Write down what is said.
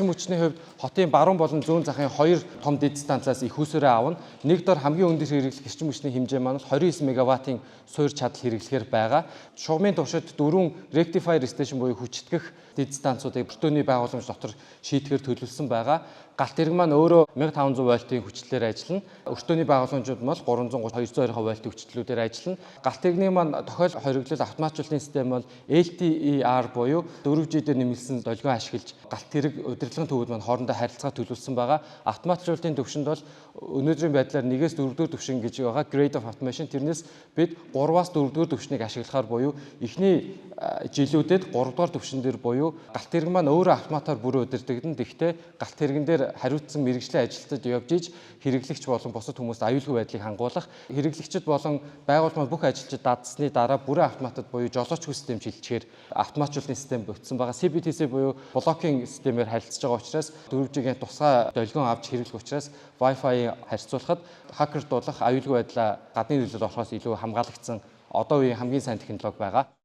зарчим хүчний хувьд хотын баруун болон зүүн захын хоёр том дэд станцаас их усураа авна. Нэг дор хамгийн өндөр хэрэглэх эрчим хүчний хэмжээ маань 29 мегаваттын суур чадал хэрэглэхээр байгаа. Шугамын туршид 4 rectifier station буюу хүчтгэх дэд станцуудыг бүртөөний байгууламж дотор шийтгэхээр төлөвлөсөн байгаа. Галт тэрэг маань өөрөө 1500 вольтын хүчлэлээр ажиллана. Өртөөний байгууламжууд бол 330-220 вольтын хүчлэлүүдээр ажиллана. Галт тэрэгний маань тохиол хориглол автоматжуулалтын систем бол LTER буюу 4G дээр нэмэлсэн долгион ашиглаж галт тэрэг удирдлагын төвүүд маань хоорондоо харилцаа төлөвлөсөн байгаа. Автоматжуулалтын төвшөнд бол өнөөдрийн байдлаар 1-ээс 4-р төвшин гэж байгаа grade of automation. Тэрнээс бид 3-аас 4-р төвшнийг ашиглахаар буюу эхний жилүүдэд 3-р төвшин дээр буюу галт тэрэг маань өөрөө автоматар бүрэн удирдагдана. Гэхдээ галт тэрэгэн дээр хариуцсан мэргэжлийн ажилтнууд явж иж хэрэглэгч болон бусад хүмүүст аюулгүй байдлыг хангуулах, хэрэглэгчид болон байгууллагын бүх ажилчид даатсны дараа бүрэн автоматад буюу жолоочгүй систем шилжихээр автоматжуулалтын систем бүтсэн байгаа. CBTC буюу блокийн системээр харилцаж байгаа учраас 4G-ийн тусгай долгион авч хэрэглэх учраас Wi-Fi харьцуулахад хакердуулах аюулгүй байдлаа гадны нөлөөд орохоос илүү хамгаалагдсан одоо үеийн хамгийн сайн технологи байгаа.